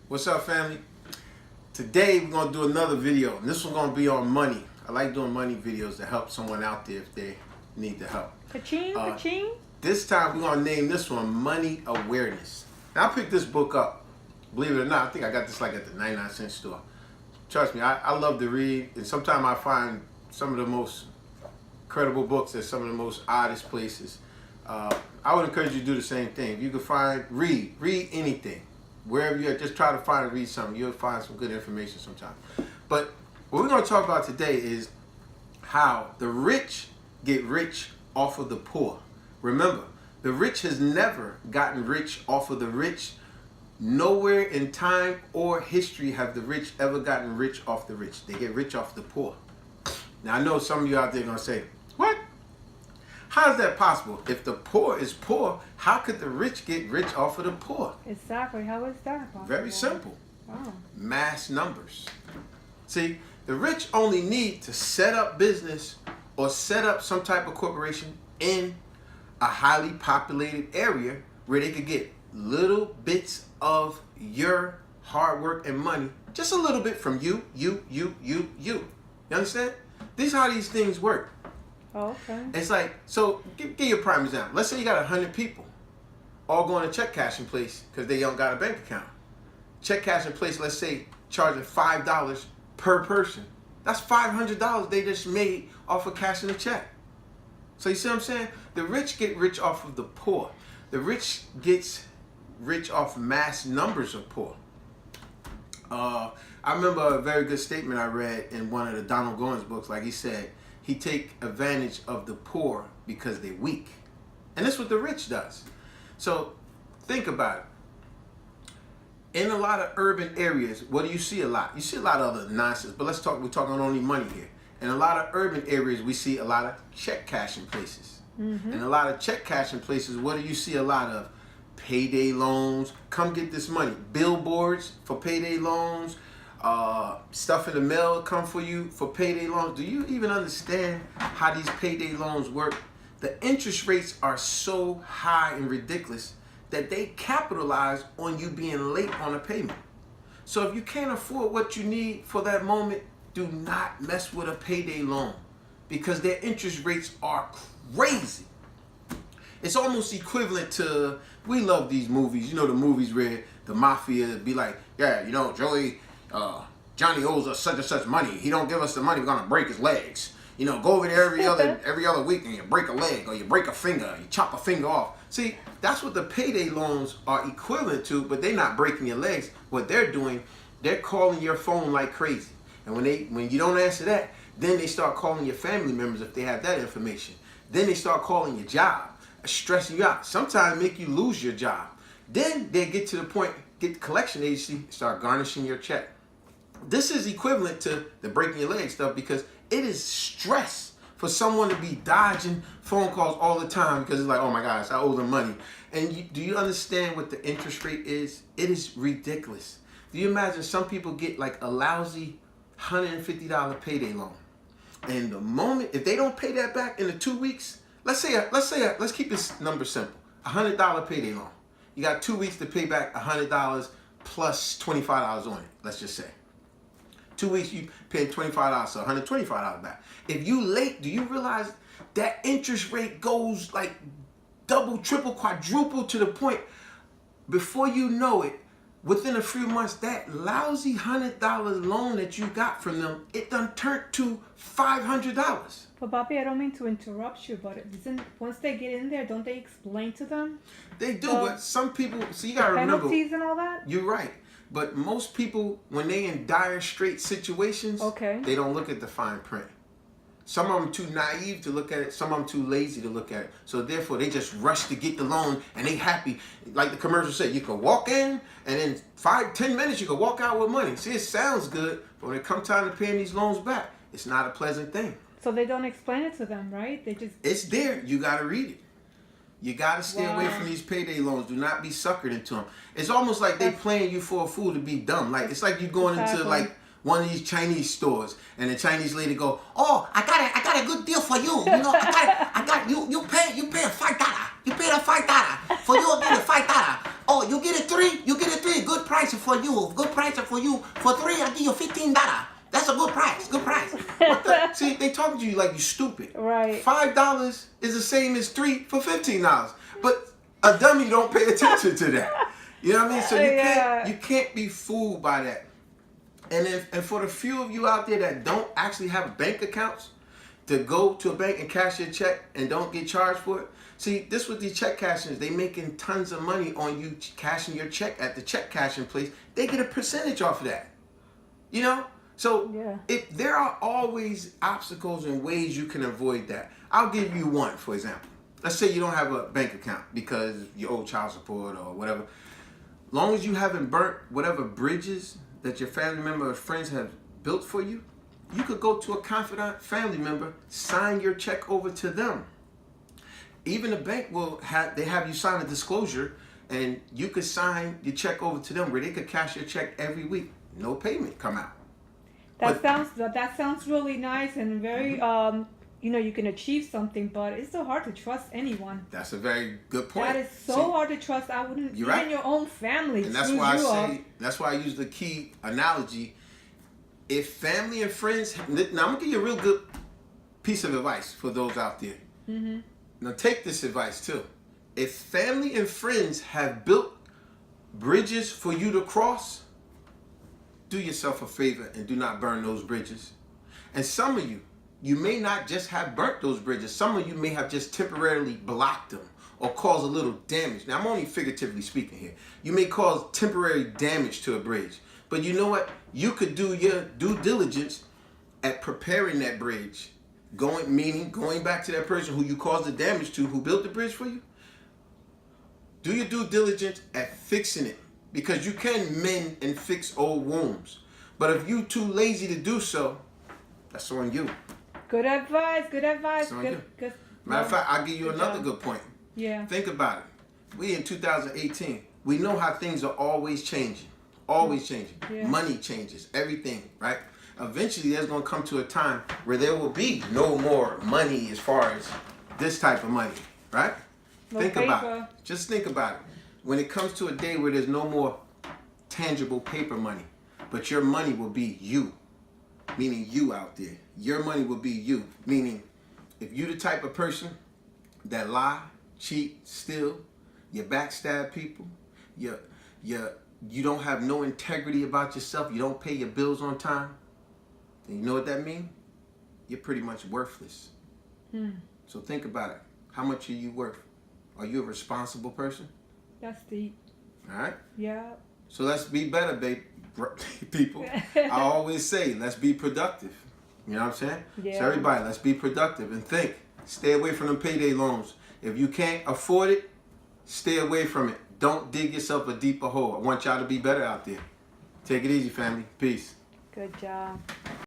What's up, family? Today we're going to do another video, and this one's going to be on money. I like doing money videos to help someone out there if they need the help. Ka-ching, ka-ching. This time we're going to name this one Money Awareness. Now, I picked this book up, believe it or not. I think I got this like at the 99-cent store. Trust me, I love to read, and sometimes I find some of the most credible books at some of the most oddest places. I would encourage you to do the same thing. If you can read anything. Wherever you're at, just try to find and read something. You'll find some good information sometimes. But what we're going to talk about today is how the rich get rich off of the poor. Remember, the rich has never gotten rich off of the rich. Nowhere in time or history have the rich ever gotten rich off the rich. They get rich off the poor. Now, I know some of you out there are going to say, what? How is that possible? If the poor is poor, how could the rich get rich off of the poor? Exactly. How is that possible? Very simple. Oh. Mass numbers. See, the rich only need to set up business or set up some type of corporation in a highly populated area where they could get little bits of your hard work and money, just a little bit from you. You understand? This is how these things work. Oh, okay. It's like, so give you a prime example. Let's say you got 100 people all going to check cashing place because they don't got a bank account. Check cashing place, let's say, charging $5 per person. That's $500 they just made off of cashing a check. So you see what I'm saying? The rich get rich off of the poor. The rich gets rich off mass numbers of poor. I remember a very good statement I read in one of the Donald Goins books. Like he said, he take advantage of the poor because they're weak. And that's what the rich does. So think about it. In a lot of urban areas, what do you see a lot? You see a lot of other nonsense, but we're talking only money here. In a lot of urban areas, we see a lot of check cashing places. Mm-hmm. In a lot of check cashing places, what do you see a lot of? Payday loans. Come get this money. Billboards for payday loans. Stuff in the mail come for you for payday loans. Do you even understand how these payday loans work? The interest rates are so high and ridiculous that they capitalize on you being late on a payment. So if you can't afford what you need for that moment, do not mess with a payday loan because their interest rates are crazy. It's almost equivalent to, we love these movies. You know the movies where the mafia be like, yeah, you know, Johnny owes us such and such money. He don't give us the money, we're gonna break his legs. You know, go over there every other week and you break a leg or you break a finger, you chop a finger off. See, that's what the payday loans are equivalent to, but they're not breaking your legs. What they're doing, they're calling your phone like crazy. And when you don't answer that, then they start calling your family members if they have that information. Then they start calling your job, stressing you out. Sometimes make you lose your job. Then they get to the point, get the collection agency, start garnishing your check. This is equivalent to the breaking your leg stuff because it is stress for someone to be dodging phone calls all the time because it's like, oh my gosh, I owe them money. And do you understand what the interest rate is? It is ridiculous. Do you imagine some people get like a lousy $150 payday loan? And the moment, if they don't pay that back in the 2 weeks, let's keep this number simple. $100 payday loan. You got 2 weeks to pay back $100 plus $25 on it, let's just say. 2 weeks you pay $25, so $125 back. If you late, do you realize that interest rate goes like double, triple, quadruple to the point before you know it, within a few months, that lousy $100 loan that you got from them, it done turned to $500. But Bobby, I don't mean to interrupt you, but once they get in there, don't they explain to them? They do, but some people, so you gotta remember. Penalties and all that? You're right. But most people, when they in dire straight situations, they don't look at the fine print. Some of them too naive to look at it. Some of them too lazy to look at it. So therefore, they just rush to get the loan and they happy. Like the commercial said, you can walk in and in 5-10 minutes, you can walk out with money. See, it sounds good, but when it comes time to paying these loans back, it's not a pleasant thing. So they don't explain it to them, right? They just... It's there. You got to read it. You got to stay away from these payday loans. Do not be suckered into them. It's almost like they playing you for a fool to be dumb. Like, it's like you going into like one of these Chinese stores and the Chinese lady go, oh, I got a good deal for you. You know, I got you pay $5. You pay the $5 for you get the $5. Oh, you get it 3? You get it 3. Good price for you. Good price for you. For 3, I give you $15. That's a good price. Good price. What the? See, they talking to you like you stupid. Right. $5 is the same as 3 for $15. But a dummy don't pay attention to that. You know what I mean? So you can't be fooled by that. And for the few of you out there that don't actually have bank accounts to go to a bank and cash your check and don't get charged for it. See, this with these check cashers, they making tons of money on you cashing your check at the check cashing place. They get a percentage off of that. You know? So if there are always obstacles and ways you can avoid that. I'll give you one, for example. Let's say you don't have a bank account because you owe child support or whatever. Long as you haven't burnt whatever bridges that your family member or friends have built for you, you could go to a confidant family member, sign your check over to them. Even the bank will have you sign a disclosure, and you could sign your check over to them where they could cash your check every week. No payment come out. That sounds really nice and very you can achieve something, but it's so hard to trust anyone. That's a very good point. That is so hard to trust. I wouldn't even your own family. And that's why that's why I use the key analogy. If family and friends, now I'm gonna give you a real good piece of advice for those out there. Mm-hmm. Now take this advice too. If family and friends have built bridges for you to cross, do yourself a favor and do not burn those bridges. And some of you may not just have burnt those bridges. Some of you may have just temporarily blocked them or caused a little damage. Now I'm only figuratively speaking here. You may cause temporary damage to a bridge. But you know what? You could do your due diligence at preparing that bridge. Going back to that person who you caused the damage to, who built the bridge for you. Do your due diligence at fixing it. Because you can mend and fix old wounds. But if you're too lazy to do so, that's on you. Good advice. That's on you. Matter of fact, I'll give you another good point. Yeah. Think about it. We in 2018. We know how things are always changing. Always changing. Yeah. Money changes. Everything, right? Eventually, there's going to come to a time where there will be no more money as far as this type of money, right? Think about it. Just think about it. When it comes to a day where there's no more tangible paper money, but your money will be you, meaning you out there. Your money will be you, meaning if you're the type of person that lie, cheat, steal, you backstab people, you don't have no integrity about yourself, you don't pay your bills on time, then you know what that means? You're pretty much worthless. So think about it. How much are you worth? Are you a responsible person? That's deep. All right? Yeah. So let's be better, people. I always say, let's be productive. You know what I'm saying? Yeah. So everybody, let's be productive and think. Stay away from them payday loans. If you can't afford it, stay away from it. Don't dig yourself a deeper hole. I want y'all to be better out there. Take it easy, family. Peace. Good job.